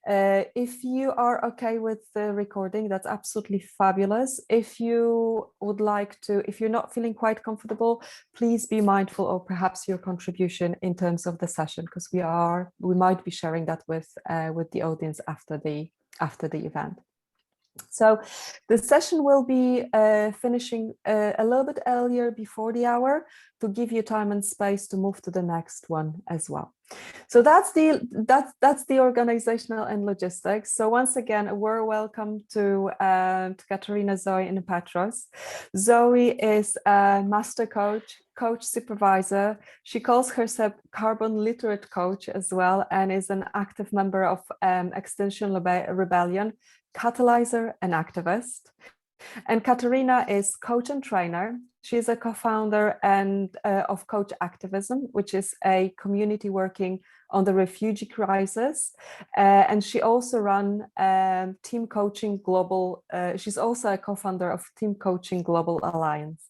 If you are okay with the recording, that's absolutely fabulous. If you would like to, if you're not feeling quite comfortable, please be mindful of perhaps your contribution in terms of the session, because we might be sharing that with the audience after the event. So the session will be finishing a little bit earlier before the hour to give you time and space to move to the next one as well. So that's the organizational and logistics. So once again, a warm welcome to Katerina, Zoe, and Petros. Zoe is a master coach supervisor. She calls herself carbon literate coach as well, and is an active member of Extinction Rebellion, catalyzer, and activist. And Katerina is coach and trainer. She's a co-founder of Coach Activism, which is a community working on the refugee crisis. And she also runs Team Coaching Global. She's also a co-founder of Team Coaching Global Alliance.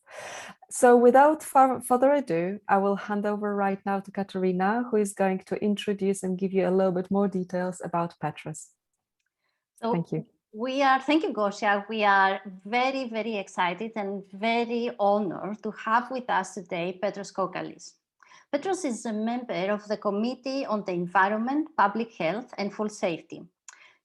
So without further ado, I will hand over right now to Katerina, who is going to introduce and give you a little bit more details about Petros. Thank you. Thank you, Gosia. We are very, very excited and very honored to have with us today Petros Kokkalis. Petros is a member of the Committee on the Environment, Public Health and Food Safety.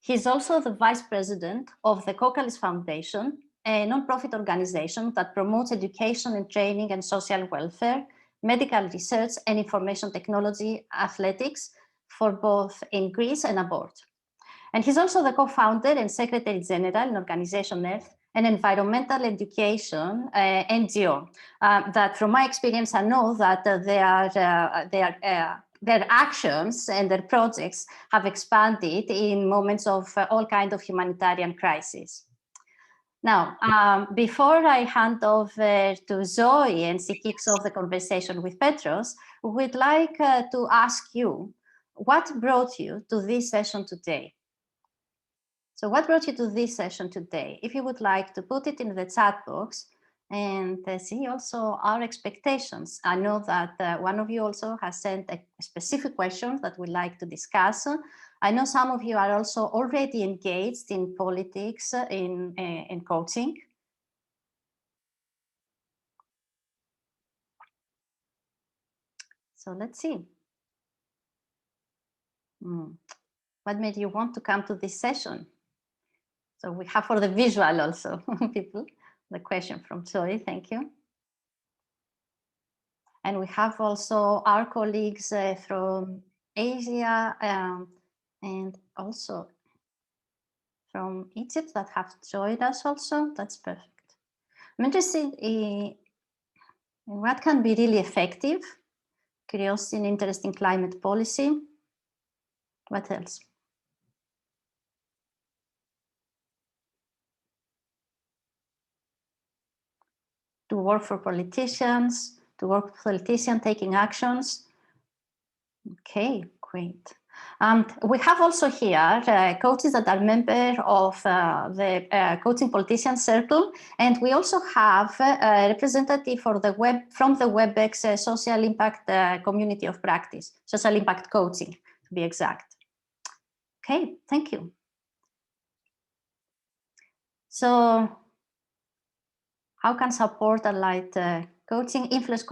He is also the Vice President of the Kokkalis Foundation, a non-profit organization that promotes education and training and social welfare, medical research and information technology athletics for both in Greece and abroad. And he's also the co-founder and secretary general in Organization Earth, an environmental education NGO that, from my experience, I know that their actions and their projects have expanded in moments of all kinds of humanitarian crises. Now, before I hand over to Zoe and she kicks off the conversation with Petros, we'd like to ask you, what brought you to this session today? So what brought you to this session today? If you would like to put it in the chat box and see also our expectations. I know that one of you also has sent a specific question that we'd like to discuss. I know some of you are also already engaged in politics, in coaching. So let's see. What made you want to come to this session? So we have for the visual also, people, the question from Zoe, thank you. And we have also our colleagues from Asia and also from Egypt that have joined us also. That's perfect. I'm interested in what can be really effective, curiosity and interest in climate policy. What else? To work for politicians, to work for politicians taking actions. Okay, great. We have also here coaches that are members of the Coaching Politicians Circle, and we also have a representative for the from the WebEx Social Impact Community of Practice, Social Impact Coaching, to be exact. Okay, thank you. So, how can support allied coaching influence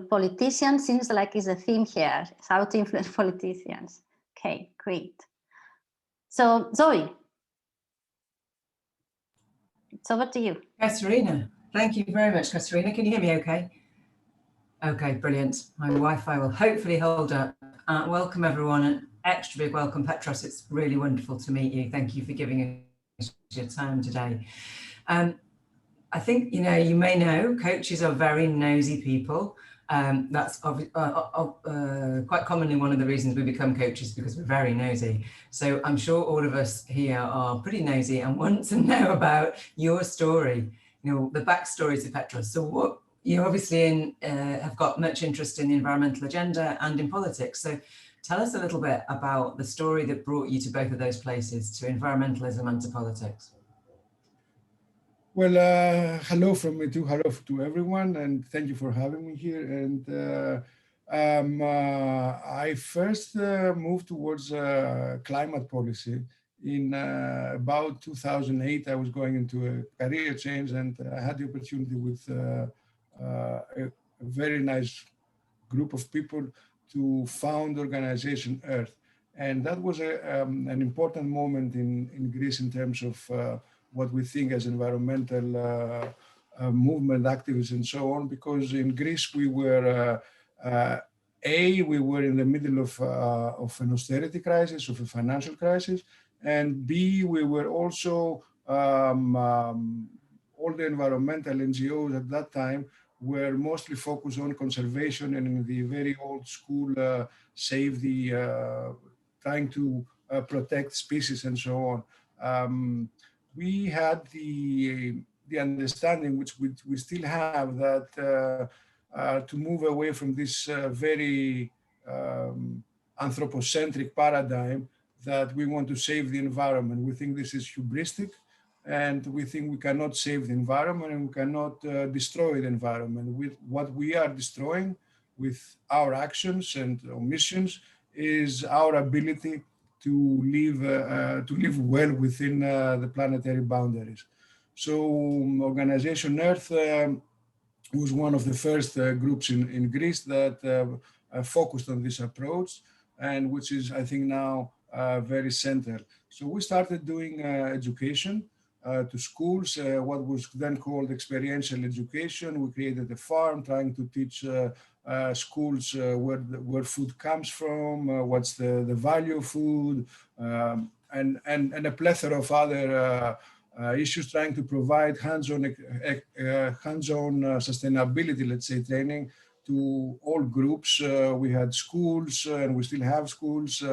politicians? Seems like is a theme here. It's how to influence politicians. Okay, great. So, Zoe, it's over to you. Katerina, thank you very much, Katerina. Can you hear me okay? Okay, brilliant. My Wi-Fi will hopefully hold up. Welcome everyone, and extra big welcome, Petros. It's really wonderful to meet you. Thank you for giving us your time today. I think, you may know, coaches are very nosy people. That's quite commonly one of the reasons we become coaches, because we're very nosy. So I'm sure all of us here are pretty nosy and want to know about your story, the backstory to Petros. So what you obviously have got much interest in the environmental agenda and in politics. So tell us a little bit about the story that brought you to both of those places, to environmentalism and to politics. Well, hello from me too. Hello to everyone, and thank you for having me here. And I first moved towards climate policy in about 2008. I was going into a career change, and I had the opportunity with a very nice group of people to found the organization Earth. And that was an important moment in Greece in terms of what we think as environmental movement activists and so on, because in Greece we were we were in the middle of an austerity crisis, of a financial crisis, and B, we were also all the environmental NGOs at that time were mostly focused on conservation and in the very old school save the trying to protect species and so on. We had the understanding, which we still have, that to move away from this very anthropocentric paradigm that we want to save the environment. We think this is hubristic, and we think we cannot save the environment and we cannot destroy the environment. With what we are destroying with our actions and omissions is our ability to live well within the planetary boundaries. So Organization Earth was one of the first groups in Greece that focused on this approach, and which is, I think, now very central. So we started doing education to schools, what was then called experiential education. We created a farm trying to teach schools where food comes from, what's the value of food, and a plethora of other issues, trying to provide hands-on sustainability, let's say, training to all groups. We had schools, and we still have schools,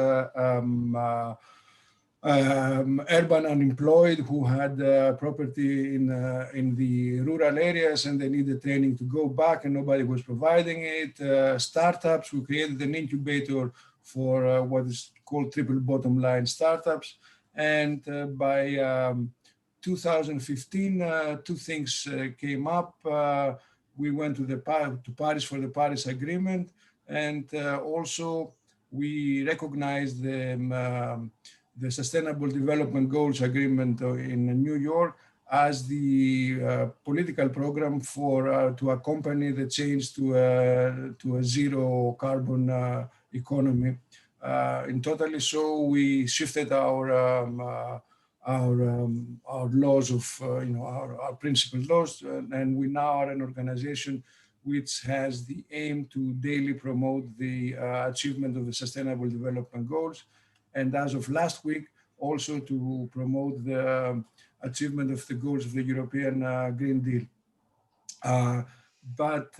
urban unemployed who had property in the rural areas, and they needed training to go back, and nobody was providing it. Startups, we created an incubator for what is called triple bottom line startups. And by 2015, two things came up. We went to Paris for the Paris Agreement, and also we recognized the Sustainable Development Goals Agreement in New York as the political program for to accompany the change to a zero carbon economy in totally. So we shifted our laws of our principal laws, and we now are an organization which has the aim to daily promote the achievement of the Sustainable Development Goals. And as of last week, also to promote the achievement of the goals of the European Green Deal. But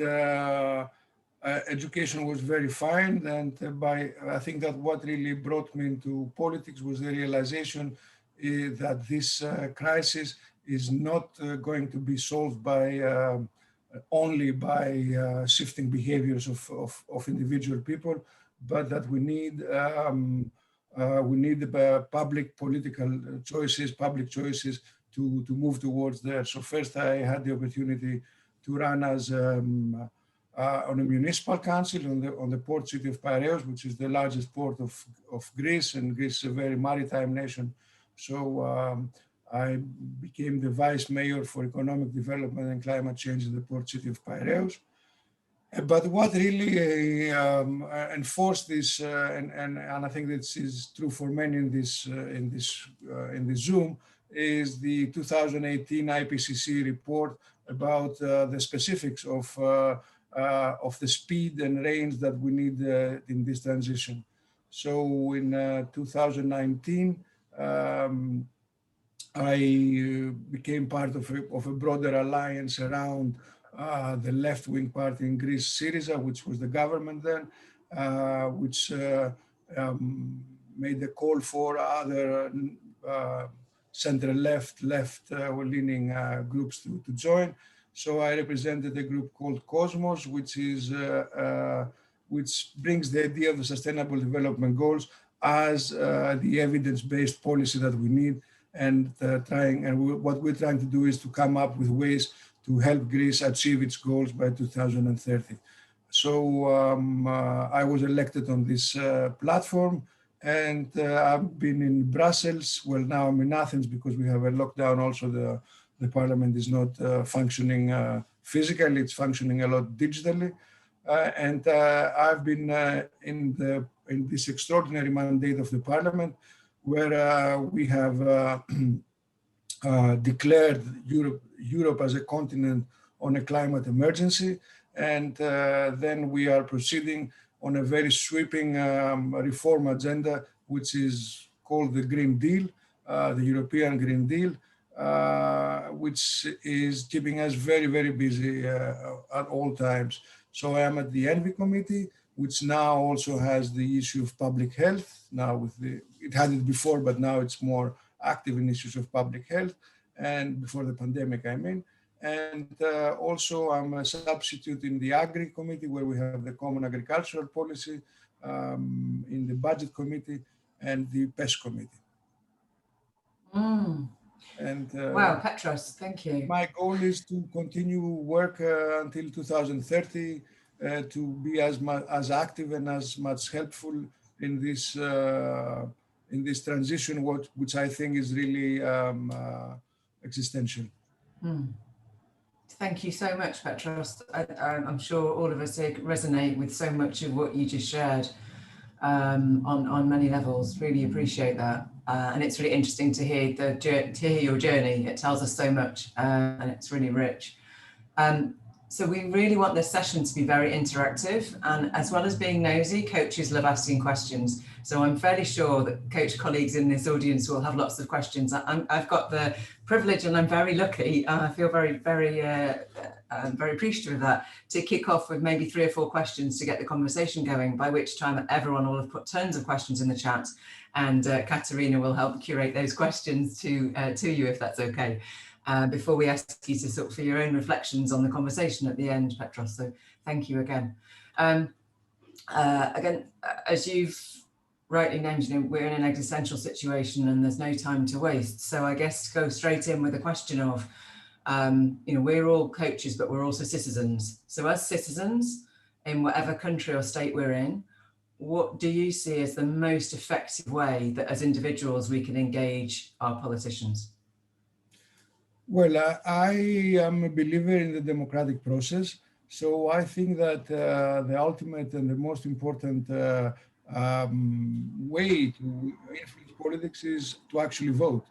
education was very fine, and I think that what really brought me into politics was the realization that this crisis is not going to be solved by only by shifting behaviors of individual people, but that we need public political choices, public choices to move towards there. So first I had the opportunity to run as on a municipal council on the port city of Piraeus, which is the largest port of Greece, and Greece is a very maritime nation. So I became the vice mayor for economic development and climate change in the port city of Piraeus. But what really enforced this, and I think this is true for many in this Zoom, is the 2018 IPCC report about the specifics of the speed and range that we need in this transition. So in 2019, I became part of a broader alliance around the left-wing party in Greece, Syriza, which was the government then, which made the call for other center-left-leaning groups to join. So I represented a group called Cosmos, which brings the idea of the Sustainable Development Goals as the evidence-based policy that we need, and what we're trying to do is to come up with ways to help Greece achieve its goals by 2030. I was elected on this platform, and I've been in Brussels. Well, now I'm in Athens because we have a lockdown. Also, the parliament is not functioning physically; it's functioning a lot digitally. And I've been in this extraordinary mandate of the parliament, where we have declared Europe as a continent on a climate emergency, and then we are proceeding on a very sweeping reform agenda, which is called the Green Deal, the European Green Deal, which is keeping us very, very busy at all times. So I am at the Envy Committee, which now also has the issue of public health. Now it had it before, but now it's more active in issues of public health, and before the pandemic, I mean. And also I'm a substitute in the Agri Committee, where we have the Common Agricultural Policy, in the Budget Committee and the PES Committee. And wow, Petros, thank you. My goal is to continue work until 2030, to be as active and as much helpful in this transition, which I think is really existential. Thank you so much, Petros. I'm sure all of us resonate with so much of what you just shared on many levels. Really appreciate that. And it's really interesting to hear your journey. It tells us so much, and it's really rich. So we really want this session to be very interactive, and as well as being nosy, coaches love asking questions. So I'm fairly sure that coach colleagues in this audience will have lots of questions. I've got the privilege, and I'm very lucky, I feel very, very appreciative of that, to kick off with maybe 3 or 4 questions to get the conversation going, by which time everyone will have put tons of questions in the chat, and Katerina will help curate those questions to you, if that's okay. Before we ask you to for your own reflections on the conversation at the end, Petros. So thank you again. Again, as you've rightly named, we're in an existential situation and there's no time to waste. So I guess go straight in with a question of, we're all coaches, but we're also citizens. So as citizens, in whatever country or state we're in, what do you see as the most effective way that as individuals we can engage our politicians? Well, I am a believer in the democratic process. So I think that the ultimate and the most important way to influence politics is to actually vote.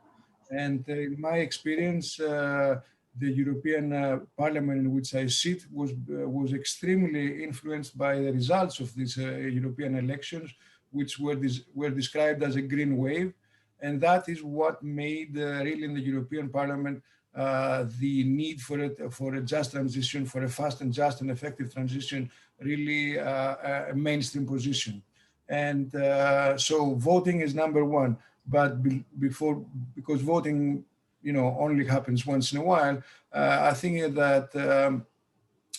And in my experience, the European Parliament in which I sit was extremely influenced by the results of these European elections, which were described as a green wave. And that is what made really in the European Parliament the need for a just transition, for a fast and just and effective transition, really a mainstream position. And so voting is number one. But because voting, only happens once in a while, I think that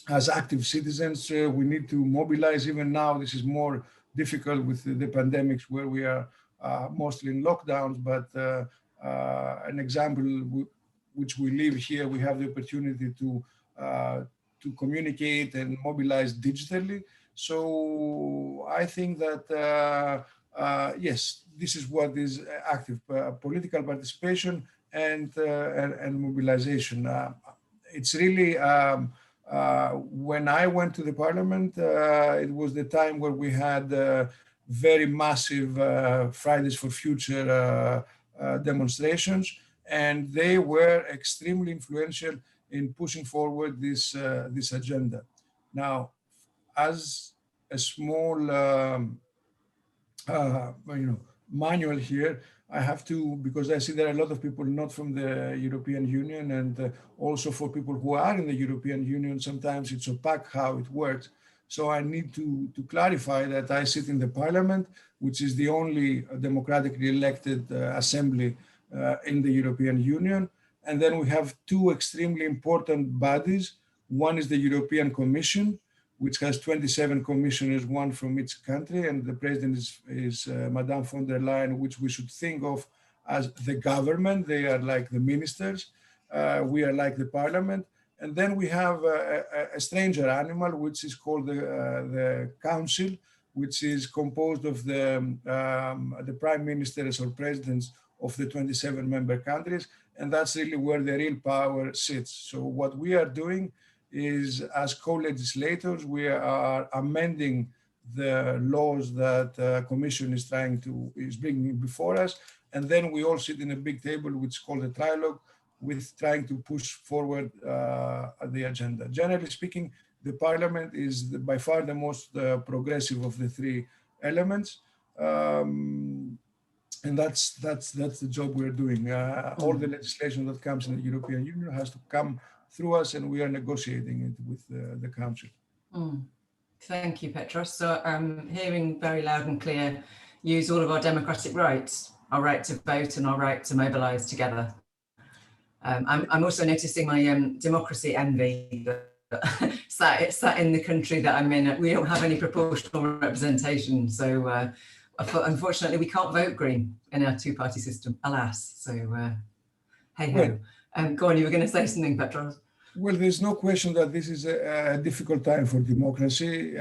as active citizens, we need to mobilize. Even now, this is more difficult with the pandemics, where we are mostly in lockdowns. But an example which we live here, we have the opportunity to communicate and mobilize digitally. So I think that yes, this is what is active political participation and mobilization. It's really when I went to the parliament, it was the time where we had very massive Fridays for Future demonstrations. And they were extremely influential in pushing forward this agenda. Now, as a small manual here, I have to, because I see there are a lot of people not from the European Union, and also for people who are in the European Union, sometimes it's opaque how it works. So I need to clarify that I sit in the Parliament, which is the only democratically elected assembly in the European Union. And then we have 2 extremely important bodies. One is the European Commission, which has 27 commissioners, one from each country, and the president is Madame von der Leyen, which we should think of as the government. They are like the ministers. We are like the parliament. And then we have a stranger animal, which is called the council, which is composed of the prime ministers or presidents of the 27 member countries. And that's really where the real power sits. So what we are doing is, as co-legislators, we are amending the laws that the Commission is bringing before us. And then we all sit in a big table, which is called a trilogue, with trying to push forward the agenda. Generally speaking, the parliament is by far the most progressive of the three elements. And that's the job we're doing. All the legislation that comes in the European Union has to come through us, and we are negotiating it with the Council. Thank you, Petros. So I'm hearing very loud and clear, use all of our democratic rights, our right to vote and our right to mobilise together. I'm also noticing my democracy envy that sat in the country that I'm in. We don't have any proportional representation, so unfortunately we can't vote Green in our two-party system, alas. So hey ho. Go on, you were going to say something, Petros. Well, there's no question that this is a difficult time for democracy.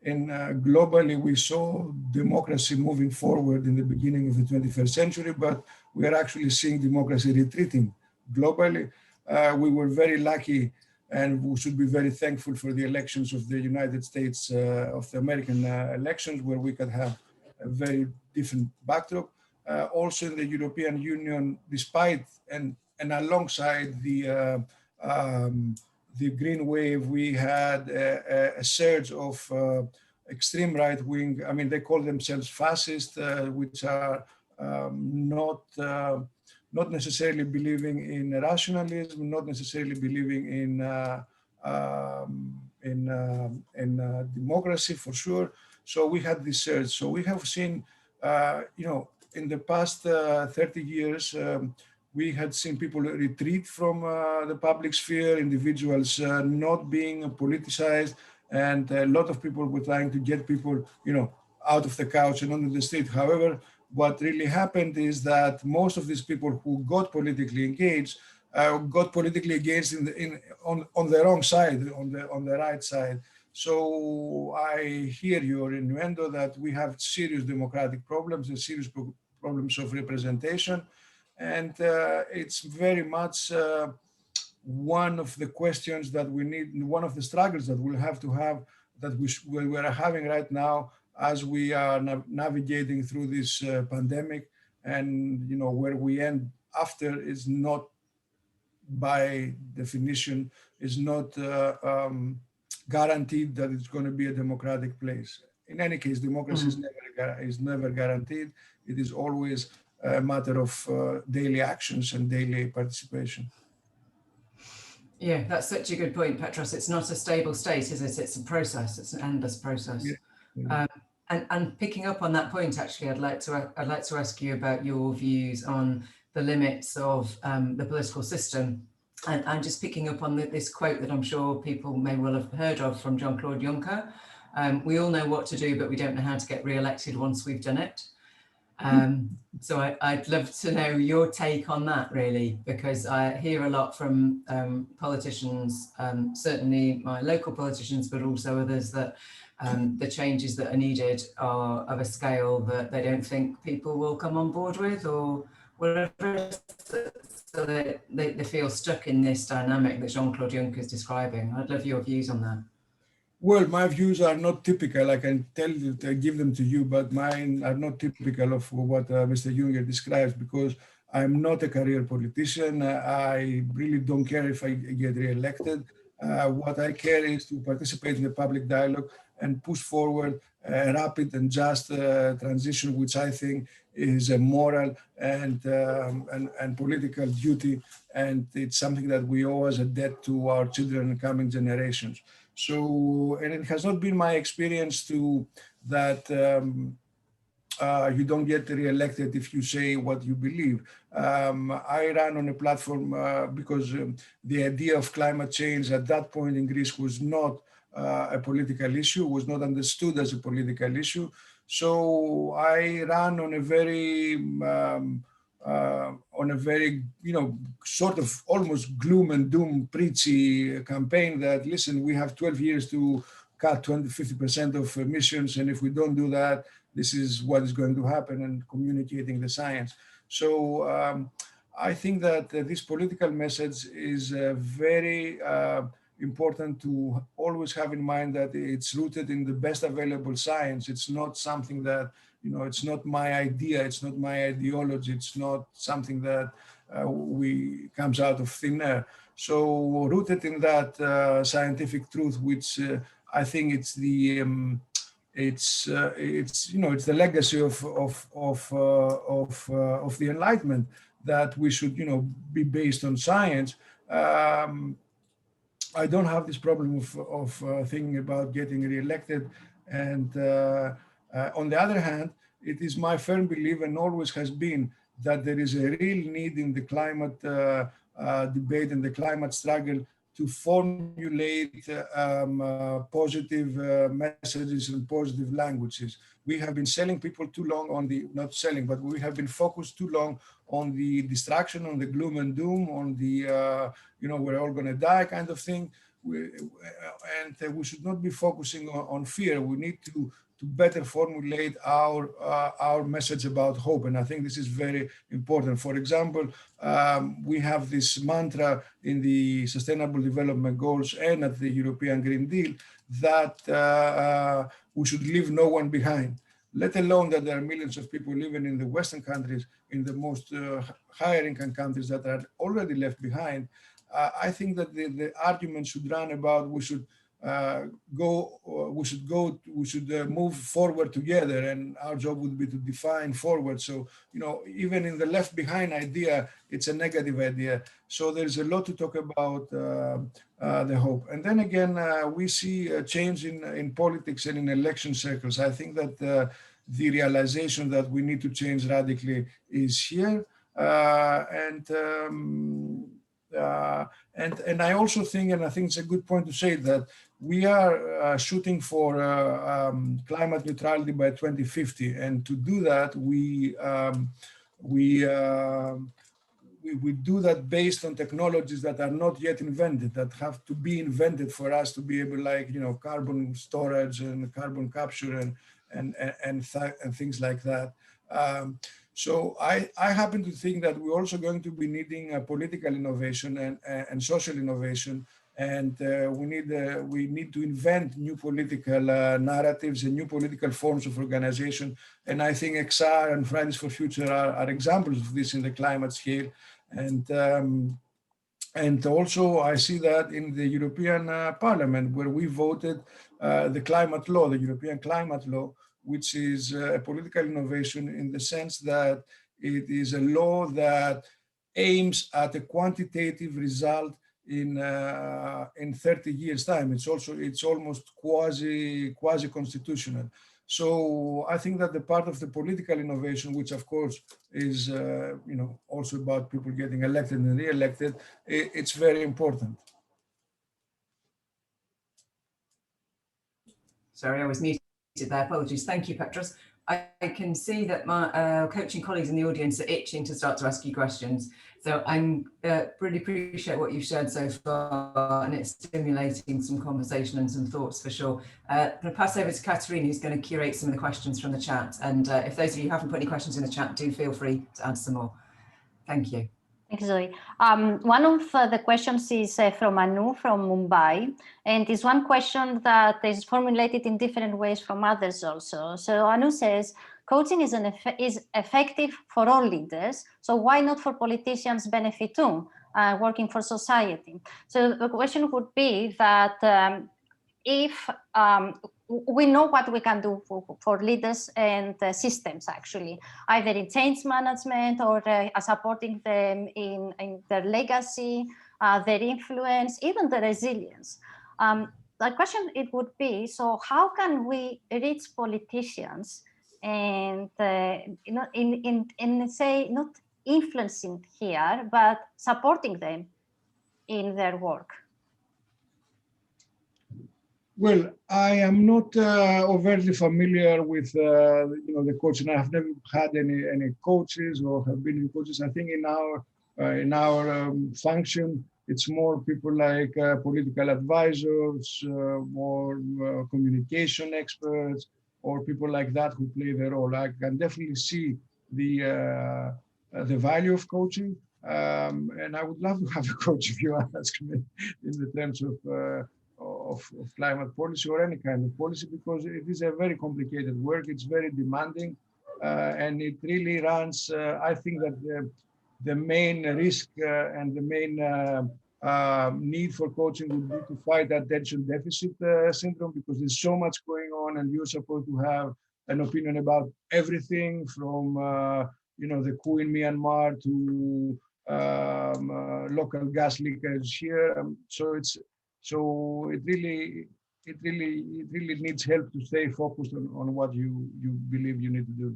Globally, we saw democracy moving forward in the beginning of the 21st century, but we are actually seeing democracy retreating globally. We were very lucky, and we should be very thankful for the elections of the United States, of the American elections, where we could have a very different backdrop. Also in the European Union, despite and alongside the green wave, we had a surge of extreme right wing. I mean, they call themselves fascist, which are not necessarily believing in rationalism, not necessarily believing in democracy for sure. So we had this surge. So we have seen, in the past 30 years, we had seen people retreat from the public sphere, individuals not being politicized, and a lot of people were trying to get people, out of the couch and onto the street. However, what really happened is that most of these people who got politically engaged on the wrong side, on the right side. So I hear your innuendo that we have serious democratic problems and serious problems of representation. And it's very much one of the questions that we need, one of the struggles that we'll have to have, that we are having right now as we are navigating through this pandemic. And where we end after is not, by definition, is not guaranteed that it's going to be a democratic place. In any case, democracy is never guaranteed. It is always a matter of daily actions and daily participation. Yeah, that's such a good point, Petros. It's not a stable state, is it? It's a process. It's an endless process. Yeah. And picking up on that point, actually, I'd like to ask you about your views on the limits of the political system. And I'm just picking up on this quote that I'm sure people may well have heard of from Jean-Claude Juncker. We all know what to do, but we don't know how to get re-elected once we've done it. So I'd love to know your take on that, really, because I hear a lot from politicians, certainly my local politicians, but also others, that the changes that are needed are of a scale that they don't think people will come on board with, or whatever, so they feel stuck in this dynamic that Jean-Claude Juncker is describing. I'd love your views on that. Well, my views are not typical. I can give them to you, but mine are not typical of what Mr. Juncker describes, because I'm not a career politician. I really don't care if I get re-elected. What I care is to participate in the public dialogue and push forward a rapid and just transition, which I think is a moral and political duty, and it's something that we owe as a debt to our children and coming generations. So, and it has not been my experience that you don't get re-elected if you say what you believe. I ran on a platform because the idea of climate change at that point in Greece was not a political issue, was not understood as a political issue. So I ran on a very on a very, sort of almost gloom and doom preachy campaign that, listen, we have 12 years to cut 50% of emissions, and if we don't do that, this is what is going to happen, and communicating the science. So I think that this political message is very important to always have in mind, that it's rooted in the best available science. It's not something that, it's not my idea, it's not my ideology, it's not something that comes out of thin air. So rooted in that scientific truth, which I think it's the it's the legacy of the Enlightenment, that we should be based on science. I don't have this problem of thinking about getting re-elected, and on the other hand, it is my firm belief, and always has been, that there is a real need in the climate debate and the climate struggle to formulate positive messages and positive languages. We have been selling people too long on the, not selling, but we have been focused too long on the distraction, on the gloom and doom, on the, we're all going to die kind of thing. We should not be focusing on fear. We need to better formulate our message about hope. And I think this is very important. For example, we have this mantra in the Sustainable Development Goals and at the European Green Deal, that we should leave no one behind, let alone that there are millions of people living in the Western countries, in the most higher income countries, that are already left behind. I think that the argument should run about we should move forward together, and our job would be to define forward. So, even in the left behind idea, it's a negative idea. So there's a lot to talk about the hope. And then again, we see a change in politics and in election circles. I think that the realization that we need to change radically is here. And I also think, and I think it's a good point to say, that we are shooting for climate neutrality by 2050, and to do that, we do that based on technologies that are not yet invented, that have to be invented for us to be able, like carbon storage and carbon capture and things like that. So I happen to think that we're also going to be needing political innovation and social innovation, and we need to invent new political narratives and new political forms of organization. And I think XR and Fridays for Future are examples of this in the climate scale. And also I see that in the European Parliament, where we voted the climate law, the European climate law, which is a political innovation in the sense that it is a law that aims at a quantitative result in 30 years' time. It's almost quasi-constitutional. So I think that the part of the political innovation, which of course is also about people getting elected and re-elected, it's very important. Sorry, I was muted there. Apologies. Thank you, Petros. I can see that my coaching colleagues in the audience are itching to start to ask you questions. So I'm really appreciate what you've shared so far, and it's stimulating some conversation and some thoughts for sure. I'm going to pass over to Katerina, who's going to curate some of the questions from the chat. And if those of you who haven't put any questions in the chat, do feel free to add some more. Thank you. Thanks, Zoe. One of the questions is from Anu from Mumbai, and it's one question that is formulated in different ways from others also. So Anu says, coaching is effective for all leaders, so why not for politicians benefit too, working for society? So the question would be that if we know what we can do for leaders and systems, actually, either in change management or supporting them in their legacy, their influence, even the resilience. The question it would be, so how can we reach politicians and in say, not influencing here, but supporting them in their work? Well, I am not overtly familiar with the coaching. I have never had any coaches or have been in coaches. I think in our function, it's more people like political advisors, more communication experts, or people like that who play the role. I can definitely see the value of coaching, and I would love to have a coach if you ask me in the terms of climate policy or any kind of policy, because it is a very complicated work. It's very demanding, and it really runs. I think that the main risk and the main need for coaching would be to fight attention deficit syndrome, because there's so much going on, and you're supposed to have an opinion about everything from the coup in Myanmar to local gas leakage here. So it really needs help to stay focused on what you believe you need to do.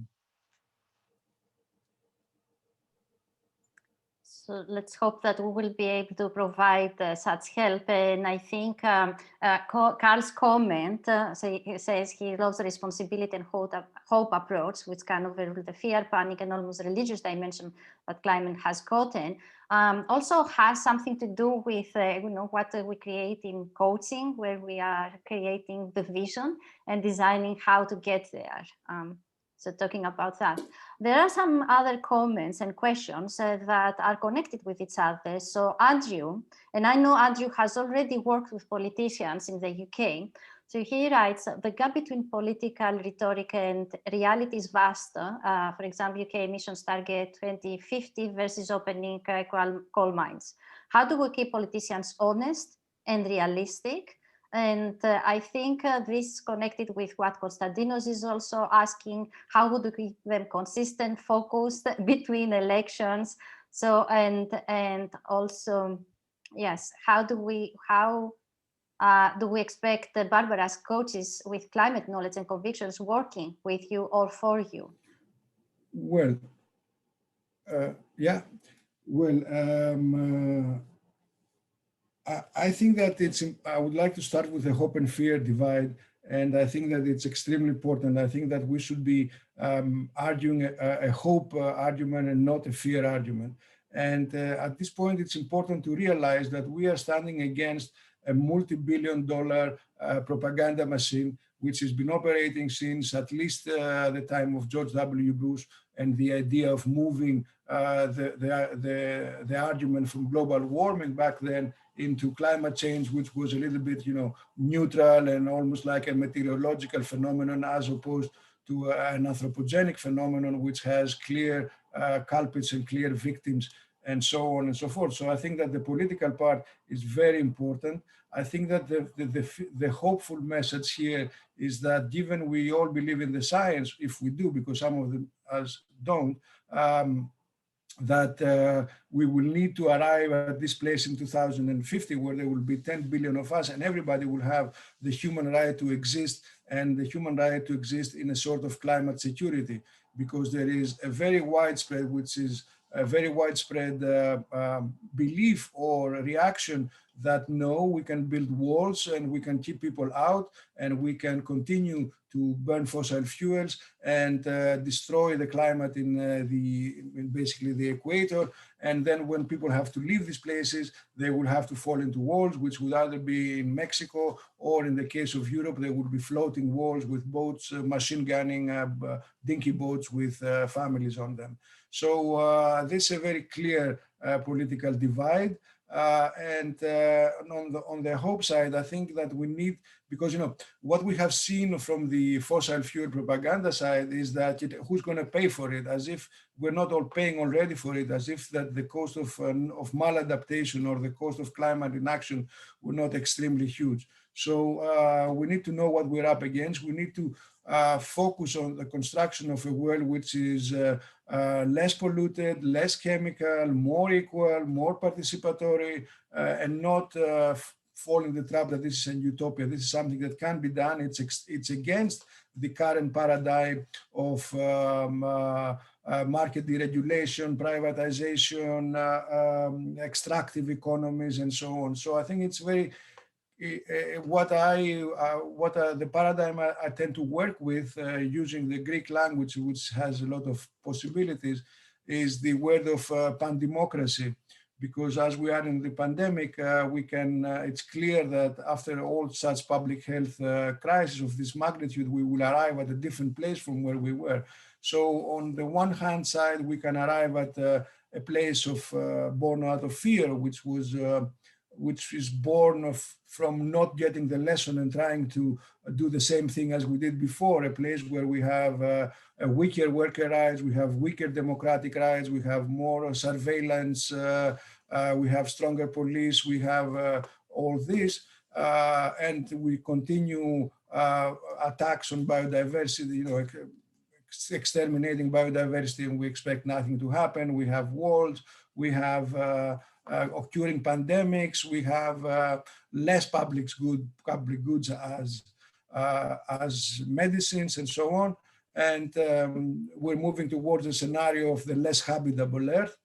So let's hope that we will be able to provide such help. And I think Carl's comment says he loves the responsibility and hope approach, which can overrule the fear, panic, and almost religious dimension that climate has gotten. Also has something to do with what we create in coaching, where we are creating the vision and designing how to get there. So talking about that, there are some other comments and questions that are connected with each other. So Andrew, and I know Andrew has already worked with politicians in the UK. So he writes, the gap between political rhetoric and reality is vast. For example, UK emissions target 2050 versus opening coal mines. How do we keep politicians honest and realistic? And I think this is connected with what Konstantinos is also asking, how would we keep them consistent, focused between elections? So, and also, yes, how do we expect Barbara's coaches with climate knowledge and convictions working with you or for you? Well, yeah, well, I think that I would like to start with the hope and fear divide. And I think that it's extremely important. I think that we should be arguing a hope argument and not a fear argument. And at this point, it's important to realize that we are standing against a multi-billion-dollar propaganda machine, which has been operating since at least the time of George W. Bush, and the idea of moving the argument from global warming back then into climate change, which was a little bit, neutral and almost like a meteorological phenomenon, as opposed to an anthropogenic phenomenon, which has clear culprits and clear victims, and so on and so forth. So I think that the political part is very important. I think that the hopeful message here is that, given we all believe in the science, if we do, because some of us don't, that we will need to arrive at this place in 2050, where there will be 10 billion of us, and everybody will have the human right to exist, and the human right to exist in a sort of climate security, because there is a very widespread, belief or reaction that no, we can build walls and we can keep people out, and we can continue to burn fossil fuels and destroy the climate in basically the equator. And then when people have to leave these places, they will have to fall into walls, which would either be in Mexico, or in the case of Europe, there would be floating walls with boats, machine gunning, dinky boats with families on them. So this is a very clear political divide. And on the hope side, I think that we need, because what we have seen from the fossil fuel propaganda side is that who's going to pay for it, as if we're not all paying already for it, as if that the cost of maladaptation or the cost of climate inaction were not extremely huge. So we need to know what we're up against. We need to focus on the construction of a world which is less polluted, less chemical, more equal, more participatory, and not fall in the trap that this is a utopia. This is something that can be done. It's against the current paradigm of market deregulation, privatization, extractive economies, and so on. So I think it's very the paradigm I tend to work with using the Greek language, which has a lot of possibilities, is the word of pandemocracy. Because as we are in the pandemic, it's clear that after all such public health crisis of this magnitude, we will arrive at a different place from where we were. So on the one hand side, we can arrive at a place of born out of fear, which is born from not getting the lesson and trying to do the same thing as we did before, a place where we have a weaker worker rights, we have weaker democratic rights, we have more surveillance, we have stronger police, we have all this, and we continue attacks on biodiversity, exterminating biodiversity, and we expect nothing to happen. We have wars, we have occurring pandemics, we have less public goods as medicines and so on. And we're moving towards a scenario of the less habitable Earth,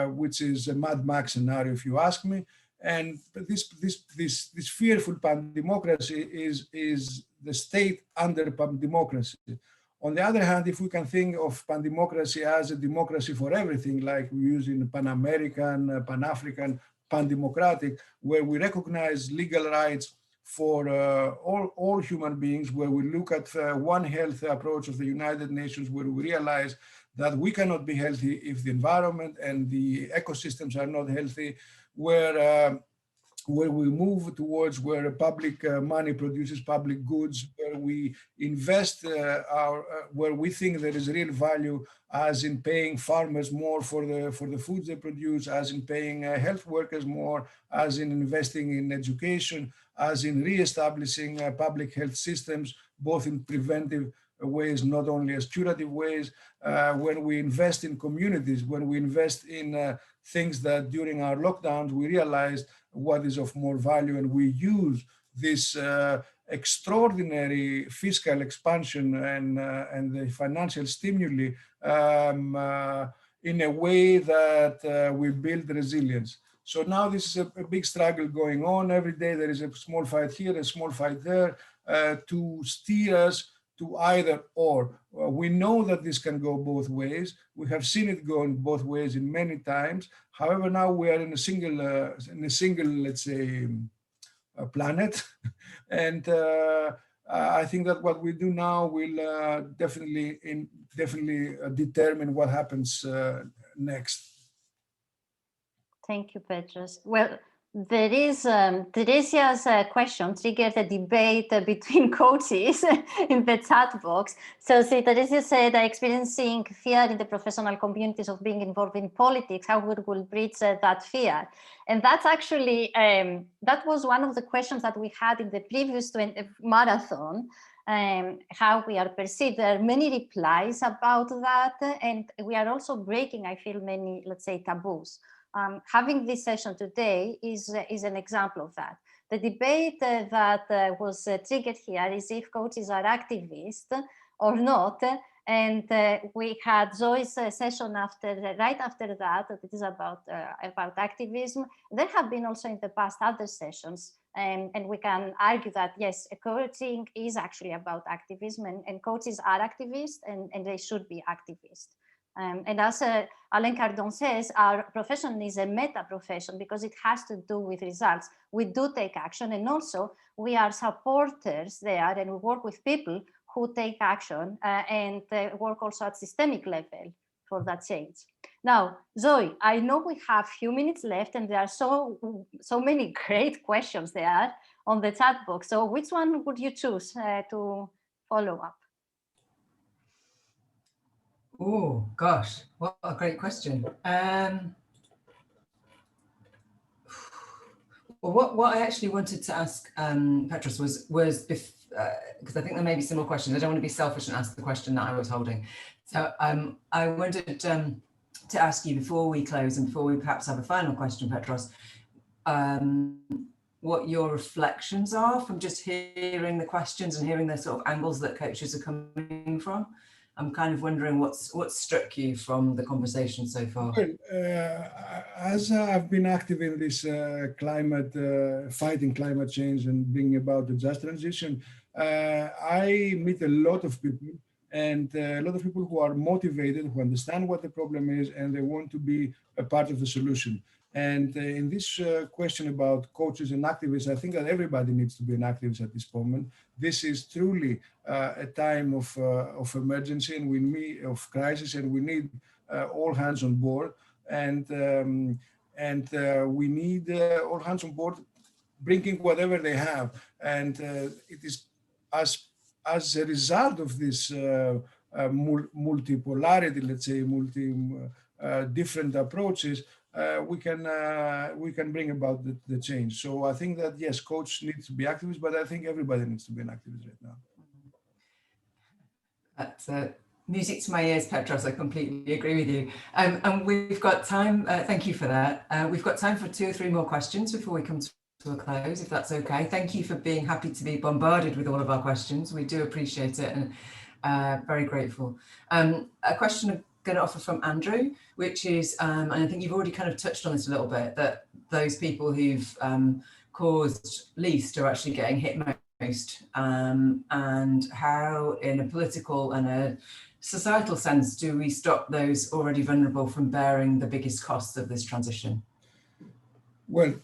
which is a Mad Max scenario, if you ask me. And this fearful pandemocracy is the state under pandemocracy. On the other hand, if we can think of pandemocracy as a democracy for everything, like we use in Pan-American, Pan-African, pan-democratic, where we recognize legal rights for all human beings, where we look at One Health approach of the United Nations, where we realize that we cannot be healthy if the environment and the ecosystems are not healthy, where we move towards where public money produces public goods, where we invest where we think there is real value, as in paying farmers more for the foods they produce, as in paying health workers more, as in investing in education, as in re-establishing public health systems, both in preventive ways, not only as curative ways, when we invest in communities, when we invest in things that during our lockdowns, we realized what is of more value, and we use this extraordinary fiscal expansion and the financial stimuli in a way that we build resilience. So now this is a big struggle going on. Every day there is a small fight here, a small fight there, to steer us to either or. We know that this can go both ways. We have seen it go in both ways in many times. However, now we are in a single, let's say, planet, and I think that what we do now will definitely determine what happens next. Thank you, Petros. Well, there is Teresia's question triggered a debate between coaches in the chat box. So Teresia said, experiencing fear in the professional communities of being involved in politics, how we will bridge that fear? And that's actually, that was one of the questions that we had in the previous marathon, how we are perceived. There are many replies about that. And we are also breaking, I feel, many, let's say, taboos. Having this session today is an example of that. The debate that was triggered here is if coaches are activists or not. And we had Zoe's session right after that is about activism. There have been also in the past other sessions, and we can argue that, yes, coaching is actually about activism, and coaches are activists, and they should be activists. And as Alain Cardon says, our profession is a meta profession because it has to do with results. We do take action, and also we are supporters there, and we work with people who take action and work also at systemic level for that change. Now, Zoe, I know we have a few minutes left, and there are so many great questions there on the chat box. So which one would you choose to follow up? Oh gosh, what a great question. Well, what I actually wanted to ask Petros was because I think there may be similar questions. I don't want to be selfish and ask the question that I was holding. So I wanted to ask you before we close and before we perhaps have a final question, Petros, what your reflections are from just hearing the questions and hearing the sort of angles that coaches are coming from. I'm kind of wondering what's struck you from the conversation so far. Well, as I've been active in this fighting climate change and bringing about the just transition, I meet a lot of people, and a lot of people who are motivated, who understand what the problem is, and they want to be a part of the solution. And in this question about coaches and activists, I think that everybody needs to be an activist at this moment. This is truly a time of emergency and of crisis, and we need all hands on board. And we need all hands on board bringing whatever they have. And it is as a result of this multipolarity, let's say, different approaches, we can bring about the change. So I think that yes, coach needs to be activists, but I think everybody needs to be an activist right now. That's music to my ears, Petros. I completely agree with you. And we've got time. Thank you for that. We've got time for 2 or 3 more questions before we come to a close, if that's okay. Thank you for being happy to be bombarded with all of our questions. We do appreciate it, and very grateful. A question I'm going to offer from Andrew, which is, and I think you've already kind of touched on this a little bit, that those people who've caused least are actually getting hit most, and how in a political and a societal sense do we stop those already vulnerable from bearing the biggest costs of this transition? Well,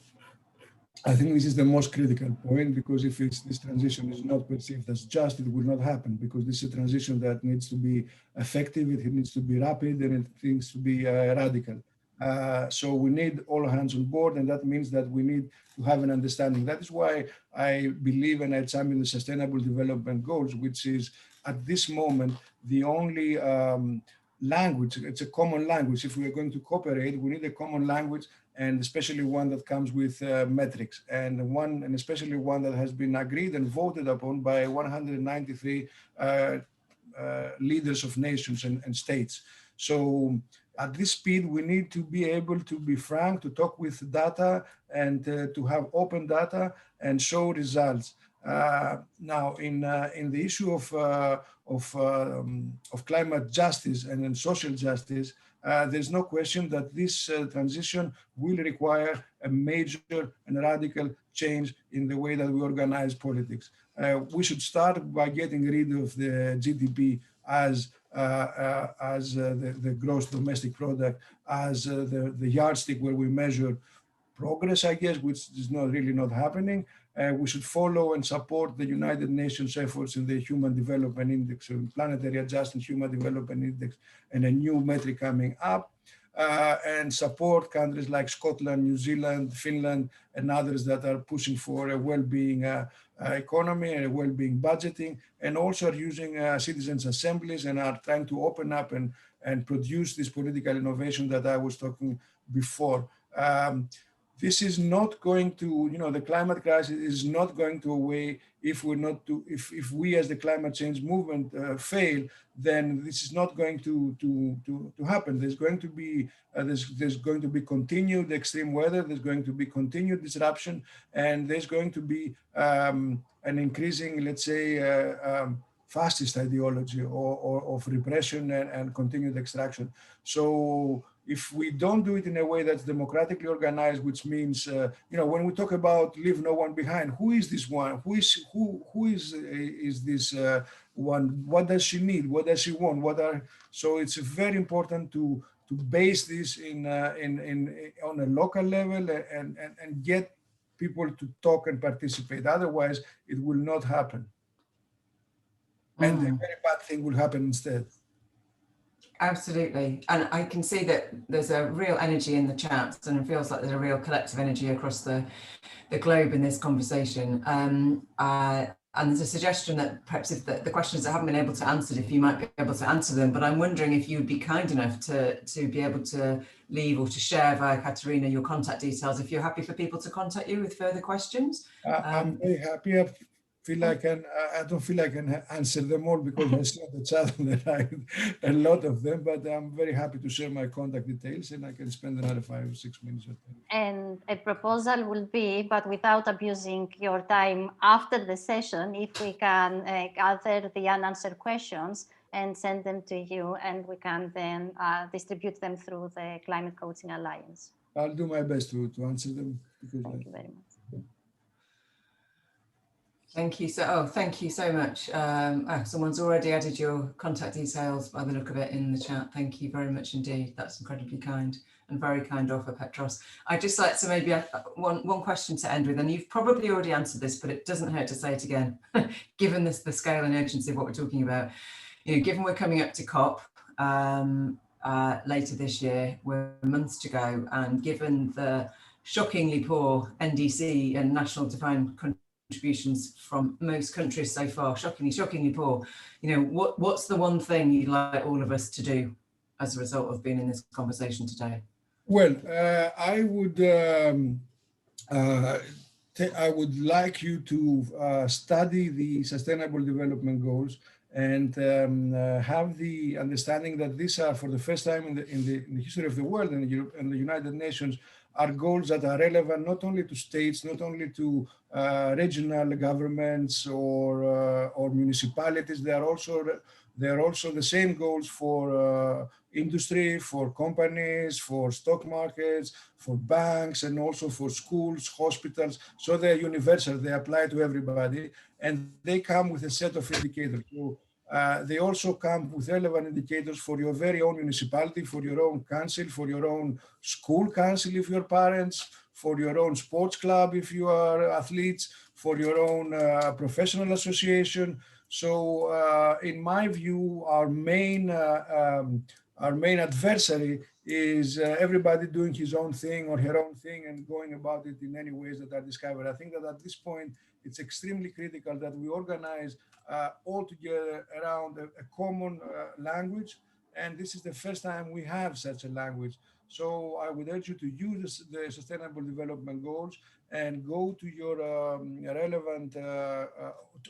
I think this is the most critical point, because if this transition is not perceived as just, it will not happen, because this is a transition that needs to be effective, it needs to be rapid, and it needs to be radical. So we need all hands on board, and that means that we need to have an understanding. That is why I believe and I champion the Sustainable Development Goals, which is at this moment the only language. It's a common language. If we are going to cooperate, we need a common language, and especially one that comes with metrics, and especially one that has been agreed and voted upon by 193 leaders of nations and states. So at this speed, we need to be able to be frank, to talk with data, and to have open data and show results. Now, in the issue of climate justice and then social justice, there's no question that this transition will require a major and radical change in the way that we organize politics. We should start by getting rid of the GDP as the gross domestic product, as the yardstick where we measure progress, I guess, which is not happening. We should follow and support the United Nations efforts in the Human Development Index, Planetary Adjusted Human Development Index, and a new metric coming up, and support countries like Scotland, New Zealand, Finland, and others that are pushing for a well-being economy and a well-being budgeting, and also are using citizens' assemblies and are trying to open up and produce this political innovation that I was talking before. This is not going to, the climate crisis is not going to away if we as the climate change movement fail. Then this is not going to happen. There's going to be continued extreme weather. There's going to be continued disruption, and there's going to be an increasing, let's say, fascist ideology or of repression and continued extraction. So if we don't do it in a way that's democratically organized, which means, when we talk about leave no one behind, who is this one? Who is this one? What does she need? What does she want? So it's very important to base this on a local level and get people to talk and participate. Otherwise, it will not happen. And a very bad thing will happen instead. Absolutely. And I can see that there's a real energy in the chat, and it feels like there's a real collective energy across the globe in this conversation. And there's a suggestion that perhaps if the questions that haven't been able to answer, if you might be able to answer them, but I'm wondering if you'd be kind enough to be able to leave or to share via Katerina your contact details, if you're happy for people to contact you with further questions. I'm very happy. I don't feel I can answer them all because I saw the chat and a lot of them, but I'm very happy to share my contact details, and I can spend another 5 or 6 minutes with them. And a proposal will be, but without abusing your time after the session, if we can gather the unanswered questions and send them to you, and we can then distribute them through the Climate Coaching Alliance. I'll do my best to answer them. Thank you very much. Thank you. Thank you so much. Someone's already added your contact details by the look of it in the chat. Thank you very much indeed. That's incredibly kind and very kind offer, Petros. I'd just like to maybe one question to end with, and you've probably already answered this, but it doesn't hurt to say it again, given the scale and urgency of what we're talking about. You know, given we're coming up to COP later this year, we're months to go, and given the shockingly poor NDC and national defined contributions from most countries so far, shockingly poor, you know, what's the one thing you'd like all of us to do as a result of being in this conversation today? Well, I would like you to study the Sustainable Development Goals and have the understanding that these are, for the first time in the history of the world and the United Nations, are goals that are relevant not only to states, not only to regional governments or municipalities. They are also the same goals for industry, for companies, for stock markets, for banks, and also for schools, hospitals. So they're universal, they apply to everybody, and they come with a set of indicators. So they also come with relevant indicators for your very own municipality, for your own council, for your own school council if you're parents, for your own sports club if you are athletes, for your own professional association. So in my view, our main adversary is everybody doing his own thing or her own thing and going about it in any ways that are discovered. I think that at this point, it's extremely critical that we organize all together around a common language. And this is the first time we have such a language. So I would urge you to use the Sustainable Development Goals and go to your relevant, to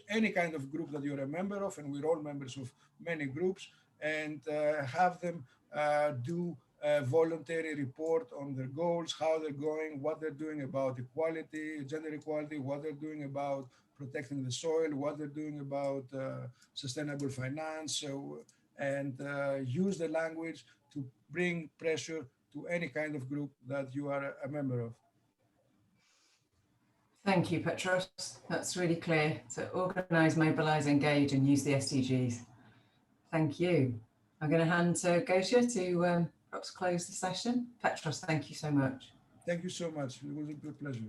any kind of group that you're a member of, and we're all members of many groups, and have them do a voluntary report on their goals, how they're going, what they're doing about equality, gender equality, what they're doing about protecting the soil, what they're doing about sustainable finance. So, and use the language to bring pressure to any kind of group that you are a member of. Thank you, Petros. That's really clear. So organise, mobilise, engage, and use the SDGs. Thank you. I'm going to hand to Gosia to perhaps close the session. Petros, thank you so much. Thank you so much. It was a good pleasure.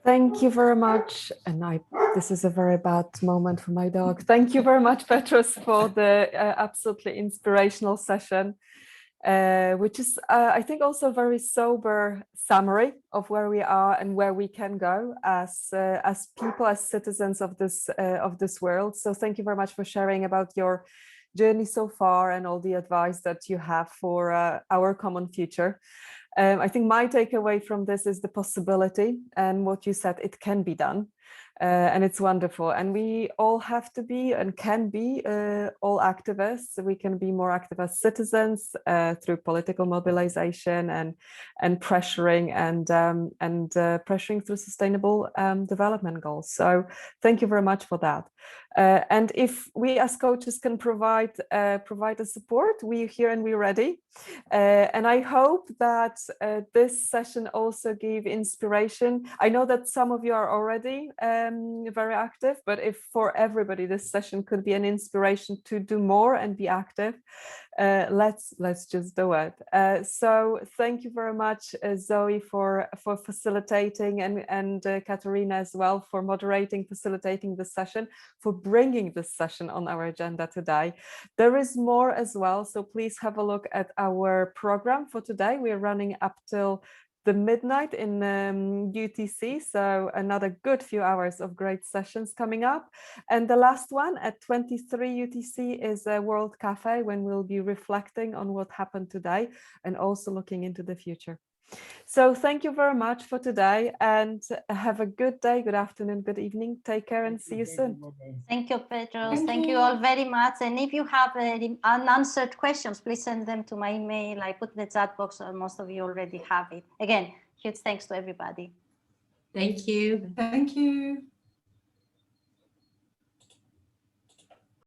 Thank you very much. And this is a very bad moment for my dog. Thank you very much, Petros, for the absolutely inspirational session, which is, I think, also a very sober summary of where we are and where we can go as people, as citizens of this world. So thank you very much for sharing about your journey so far and all the advice that you have for our common future. I think my takeaway from this is the possibility, and what you said, it can be done. And it's wonderful. And we all have to be and can be all activists. We can be more active as citizens through political mobilization and pressuring and pressuring through sustainable development goals. So thank you very much for that. And if we as coaches can provide the support, we're here and we're ready. And I hope that this session also gave inspiration. I know that some of you are already very active, but if for everybody this session could be an inspiration to do more and be active, let's just do it. So thank you very much, Zoe, for facilitating, and Katerina as well for moderating, facilitating this session, for bringing this session on our agenda today. There is more as well, so please have a look at our program for today. We are running up till the midnight in UTC, so another good few hours of great sessions coming up. And the last one at 23 UTC is a World Cafe, when we'll be reflecting on what happened today and also looking into the future. So thank you very much for today, and have a good day, good afternoon, good evening. Take care and see you soon. Thank you, Petros. Thank you all very much. And if you have unanswered questions, please send them to my email. I put in the chat box, or most of you already have it. Again, huge thanks to everybody. Thank you. Thank you.